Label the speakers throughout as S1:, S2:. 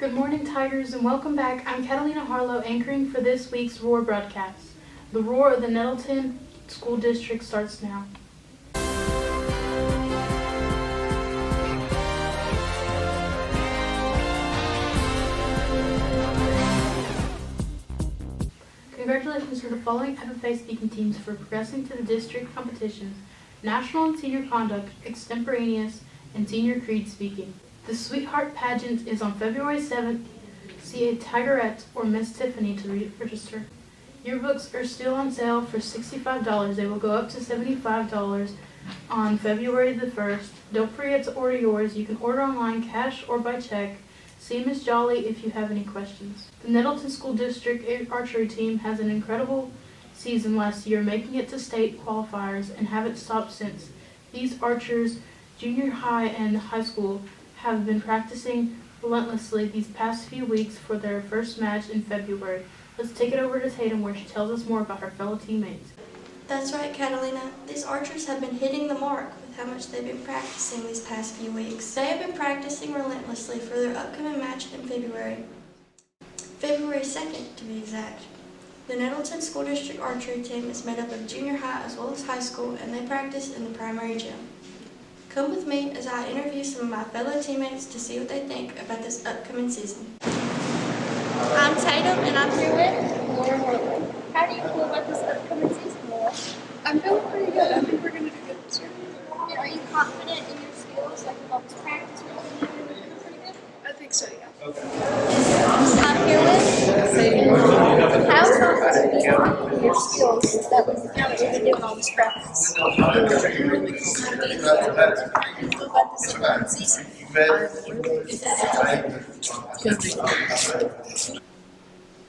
S1: Good morning, Tigers, and welcome back. I'm Catalina Harlow, anchoring for this week's Roar broadcast. The roar of the Nettleton School District starts now. Congratulations to the following FFA speaking teams for progressing to the district competitions: National and Senior Conduct, Extemporaneous, and Senior Creed Speaking. The Sweetheart Pageant is on February 7th. See a Tigerette or Miss Tiffany to register. Yearbooks are still on sale for $65. They will go up to $75 on February the 1st. Don't forget to order yours. You can order online, cash, or by check. See Miss Jolly if you have any questions. The Nettleton School District archery team has an incredible season last year, making it to state qualifiers and haven't stopped since. These archers, junior high and high school, have been practicing relentlessly these past few weeks for their first match in February. Let's take it over to Tatum, where she tells us more about her fellow teammates.
S2: That's right, Catalina. These archers have been hitting the mark with how much they've been practicing these past few weeks. They have been practicing relentlessly for their upcoming match in February 2nd to be exact. The Nettleton School District archery team is made up of junior high as well as high school, and they practice in the primary gym. Come with me as I interview some of my fellow teammates to see what they think about this upcoming season. I'm Tatum, and I'm here with Laura Harlow. How do you feel about this upcoming season, Laura?
S3: I'm feeling pretty good. I think we're going to do good this year.
S2: And are you confident in your skills, like with all this practice routine? You're doing pretty good?
S3: I think so, yeah.
S2: I'm here with Sadie. How confident are you in your skills that we've been doing all this practice?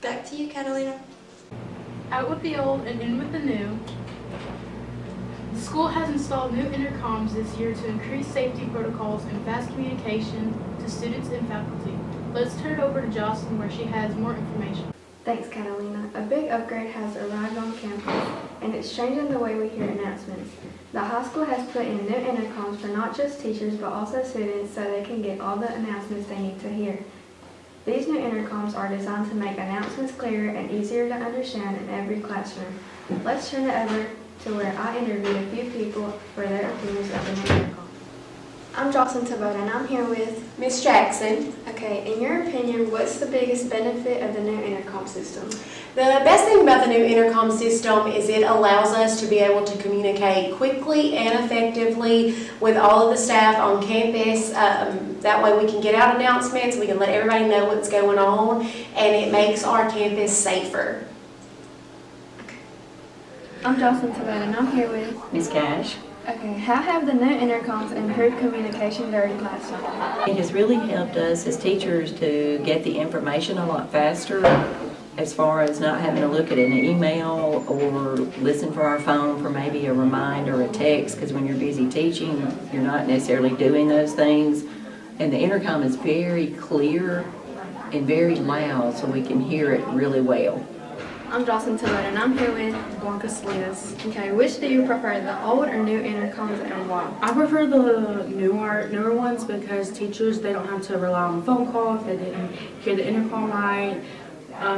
S2: Back to you, Catalina.
S1: Out with the old and in with the new. The school has installed new intercoms this year to increase safety protocols and fast communication to students and faculty. Let's turn it over to Jocelyn, where she has more information.
S4: Thanks, Catalina. A big upgrade has arrived on campus, and it's changing the way we hear announcements. The high school has put in new intercoms for not just teachers, but also students, so they can get all the announcements they need to hear. These new intercoms are designed to make announcements clearer and easier to understand in every classroom. Let's turn it over to where I interviewed a few people for their opinions of the new intercom. I'm Jocelyn Tabota, and I'm here with
S5: Miss Jackson.
S4: Okay, in your opinion, what's the biggest benefit of the new intercom system?
S5: The best thing about the new intercom system is it allows us to be able to communicate quickly and effectively with all of the staff on campus. That way we can get out announcements, we can let everybody know what's going on, and it makes our campus safer.
S4: I'm Jocelyn Tabota, and I'm here with
S6: Ms. Cash.
S4: Okay, how have the new intercoms improved communication during classroom?
S6: It has really helped us as teachers to get the information a lot faster, as far as not having to look at an email or listen for our phone for maybe a reminder or a text, because when you're busy teaching, you're not necessarily doing those things. And the intercom is very clear and very loud, so we can hear it really well.
S4: I'm Jocelyn Tabota, and I'm here with
S3: Blanca Salinas.
S4: Okay, which do you prefer, the old or new intercoms, and why?
S3: I prefer the newer ones because teachers, they don't have to rely on phone call if they didn't hear the intercom right.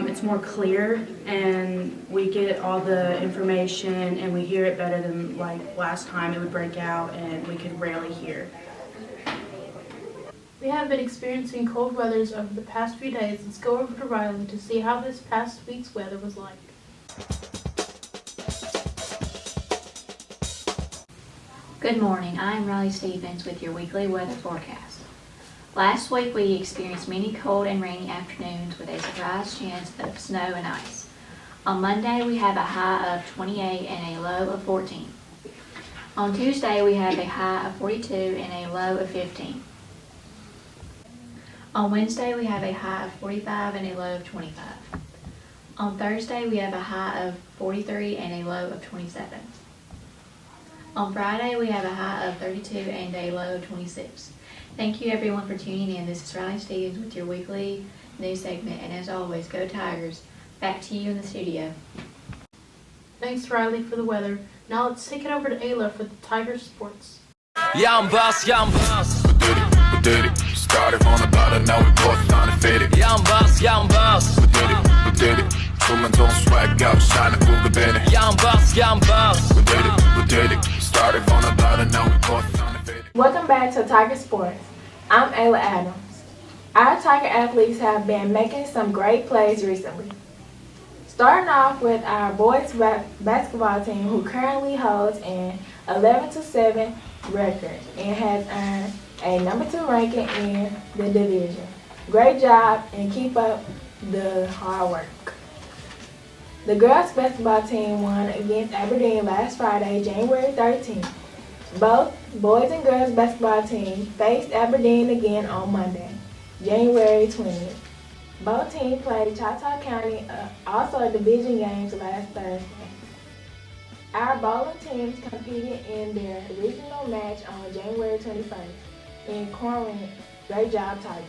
S3: It's more clear, and we get all the information and we hear it better than like last time. It would break out and we could rarely hear.
S1: We have been experiencing cold weathers over the past few days. Let's go over to Riley to see how this past week's weather was like.
S7: Good morning, I'm Riley Stevens with your weekly weather forecast. Last week we experienced many cold and rainy afternoons with a surprise chance of snow and ice. On Monday we have a high of 28 and a low of 14. On Tuesday we have a high of 42 and a low of 15. On Wednesday we have a high of 45 and a low of 25. On Thursday we have a high of 43 and a low of 27. On Friday, we have a high of 32 and a low of 26. Thank you everyone for tuning in. This is Riley Stevens with your weekly news segment, and as always, go Tigers. Back to you in the studio.
S1: Thanks, Riley, for the weather. Now let's take it over to Ayla for the Tiger Sports.
S8: Yeah, I'm boss. We did it. Started from the bottom, now we both trying to fit it. Yeah, I'm boss.
S9: We did it. Zooming on swag out, shining through the banner.
S8: Yeah, I'm boss. Yeah, I'm boss.
S9: We did it. Started from the bottom, now we both on the faded.
S10: Welcome back to Tiger Sports. I'm Ayla Adams. Our Tiger athletes have been making some great plays recently. Starting off with our boys basketball team, who currently holds an 11-7 record and has earned a number 2 ranking in the division. Great job and keep up the hard work. The girls basketball team won against Aberdeen last Friday, January 13th. Both boys and girls basketball teams faced Aberdeen again on Monday, January 20th. Both teams played Choctaw County, also division games last Thursday. Our bowling teams competed in their regional match on January 21st in Corinth. Great job, Tigers.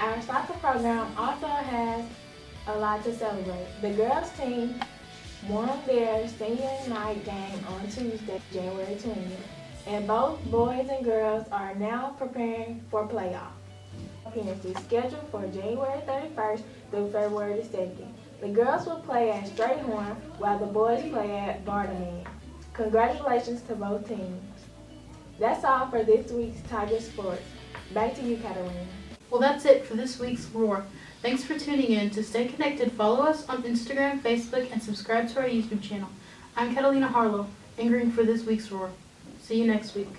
S10: Our soccer program also has a lot to celebrate. The girls team won their senior night game on Tuesday, January 20th, and both boys and girls are now preparing for playoffs. Appearances scheduled for January 31st through February 2nd. The girls will play at Strayhorn while the boys play at Barterman. Congratulations to both teams. That's all for this week's Tiger Sports. Back to you, Catalina.
S1: Well, that's it for this week's Roar. Thanks for tuning in. To stay connected, follow us on Instagram, Facebook, and subscribe to our YouTube channel. I'm Catalina Harlow, anchoring for this week's Roar. See you next week.